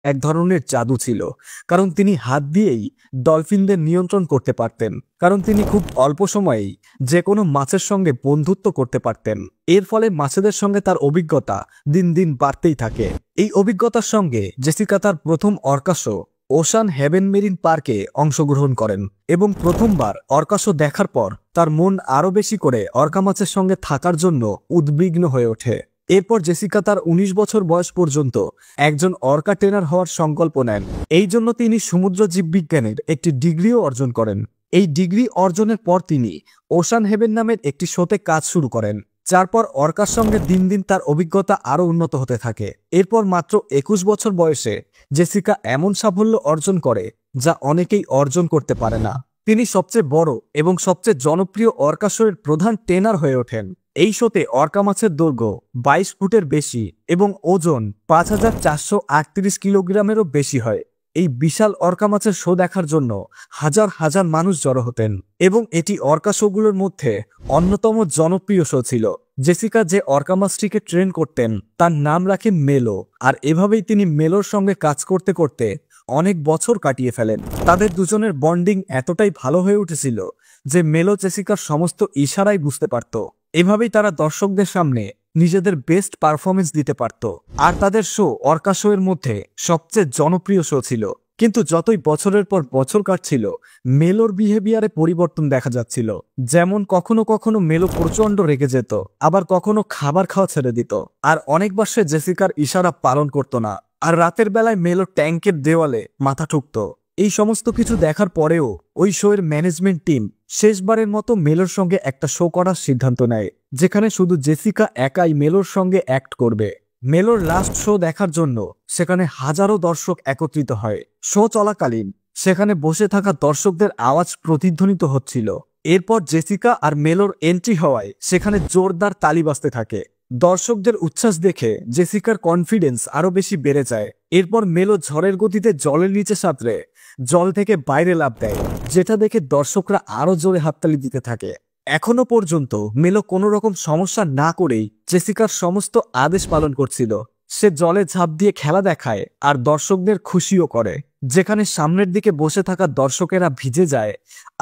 এক ধরনের জাদু ছিল, কারণ তিনি হাত দিয়েই ডলফিনদের নিয়ন্ত্রণ করতে পারতেন। কারণ তিনি খুব অল্প সময়েই যে কোনো মাছের সঙ্গে বন্ধুত্ব করতে পারতেন। এর ফলে মাছেদের সঙ্গে তার অভিজ্ঞতা দিন দিন বাড়তেই থাকে। এই অভিজ্ঞতার সঙ্গে জেসিকা তার প্রথম অর্কাশো ওশান হেভেন মেরিন পার্কে অংশগ্রহণ করেন এবং প্রথমবার অর্কাশো দেখার পর তার মন আরও বেশি করে অর্কা মাছের সঙ্গে থাকার জন্য উদ্বিগ্ন হয়ে ওঠে। এরপর জেসিকা তার ১৯ বছর বয়স পর্যন্ত একজন অর্কা ট্রেনার হওয়ার সংকল্প নেন। এই জন্য তিনি সমুদ্র জীববিজ্ঞানের একটি ডিগ্রিও অর্জন করেন। এই ডিগ্রি অর্জনের পর তিনি ওশান হেভেন নামের একটি শোতে কাজ শুরু করেন, যার পর অর্কার সঙ্গে দিন দিন তার অভিজ্ঞতা আরও উন্নত হতে থাকে। এরপর মাত্র ২১ বছর বয়সে জেসিকা এমন সাফল্য অর্জন করে যা অনেকেই অর্জন করতে পারে না। তিনি সবচেয়ে বড় এবং সবচেয়ে জনপ্রিয় অর্কা শোয়ের প্রধান ট্রেনার হয়ে ওঠেন। এই শোতে অর্কা মাছের দৈর্ঘ্য ২২ ফুটের বেশি এবং ওজন ৫,৪৩৮ কিলোগ্রামেরও বেশি হয়। এই বিশাল অর্কা মাছের শো দেখার জন্য হাজার হাজার মানুষ জড়ো হতেন এবং এটি অর্কা শোগুলোর মধ্যে অন্যতম জনপ্রিয় শো ছিল। জেসিকা যে অর্কা মাছটিকে ট্রেন করতেন তার নাম রাখেন মেলো, আর এভাবেই তিনি মেলোর সঙ্গে কাজ করতে করতে অনেক বছর কাটিয়ে ফেলেন। তাদের দুজনের বন্ডিং এতটাই ভালো হয়ে উঠেছিল যে মেলো জেসিকার সমস্ত ইশারাই বুঝতে পারত। এভাবেই তারা দর্শকদের সামনে নিজেদের বেস্ট পারফরমেন্স দিতে পারত, আর তাদের শো অর্কা শো এর মধ্যে সবচেয়ে জনপ্রিয় শো ছিল। কিন্তু যতই বছরের পর বছর কাটছিল, মেলোর বিহেভিয়ারে পরিবর্তন দেখা যাচ্ছিল। যেমন কখনো কখনো মেলো প্রচন্ড রেগে যেত, আবার কখনো খাবার খাওয়া ছেড়ে দিত, আর অনেকবার সে জেসিকার ইশারা পালন করত না। আর রাতের বেলায় মেলো ট্যাঙ্কের দেওয়ালে মাথা ঠুকত। এই সমস্ত কিছু দেখার পরেও ওই শো এর ম্যানেজমেন্ট টিম শেষবারের মতো মেলোর সঙ্গে একটা শো করার সিদ্ধান্ত নেয়, যেখানে শুধু জেসিকা একাই মেলোর সঙ্গে অ্যাক্ট করবে। মেলোর লাস্ট শো দেখার জন্য সেখানে হাজারো দর্শক একত্রিত হয়। শো চলাকালীন সেখানে বসে থাকা দর্শকদের আওয়াজ প্রতিধ্বনিত হচ্ছিল। এরপর জেসিকা আর মেলোর এন্ট্রি হওয়ায় সেখানে জোরদার তালি বাজতে থাকে। দর্শকদের উচ্ছ্বাস দেখে জেসিকার কনফিডেন্স আরো বেশি বেড়ে যায়। এরপর মেলো ঝড়ের গতিতে জলের নিচে সাঁতরে জল থেকে বাইরে লাফ দেয়, যেটা দেখে দর্শকরা আরো জোরে হাততালি দিতে থাকে। এখনো পর্যন্ত মেলো কোনো রকম সমস্যা না করেই জেসিকার সমস্ত আদেশ পালন করছিল। সে জলে ঝাঁপ দিয়ে খেলা দেখায় আর দর্শকদের খুশিও করে, যেখানে সামনের দিকে বসে থাকা দর্শকেরা ভিজে যায়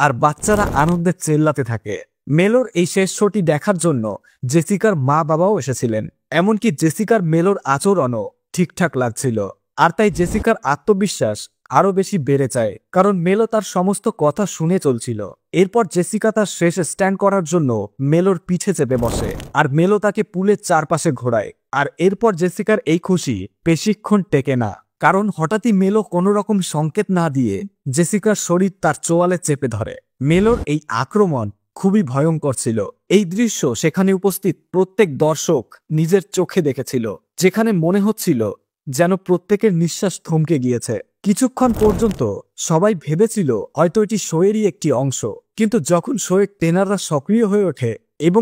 আর বাচ্চারা আনন্দে চেল্লাতে থাকে। মেলোর এই শেষ শোটি দেখার জন্য জেসিকার মা বাবাও এসেছিলেন। এমনকি জেসিকার মেলোর আচরণও ঠিকঠাক লাগছিল, আর তাই জেসিকার আত্মবিশ্বাস আরো বেশি বেড়ে যায়, কারণ মেলো তার সমস্ত কথা শুনে চলছিল। এরপর জেসিকা তার শেষ স্ট্যান্ড করার জন্য মেলোর পিঠে চেপে বসে, আর মেলো তাকে পুলের চারপাশে ঘোরায়। আর এরপর জেসিকার এই খুশি বেশিক্ষণ টেকে না, কারণ হঠাৎই মেলো কোনো রকম সংকেত না দিয়ে জেসিকার শরীর তার চোয়ালে চেপে ধরে। মেলোর এই আক্রমণ খুবই ভয়ঙ্কর ছিল। এই দৃশ্য সেখানে উপস্থিত প্রত্যেক দর্শক নিজের চোখে দেখেছিল, যেখানে মনে হচ্ছিল যেন প্রত্যেকের নিঃশ্বাস থমকে গিয়েছে। কিছুক্ষণ পর্যন্ত সবাই ভেবেছিল হয়তো এটি শোয়েরই একটি অংশ, কিন্তু যখন শোয়ের ট্রেনাররা সক্রিয় হয়ে ওঠে এবং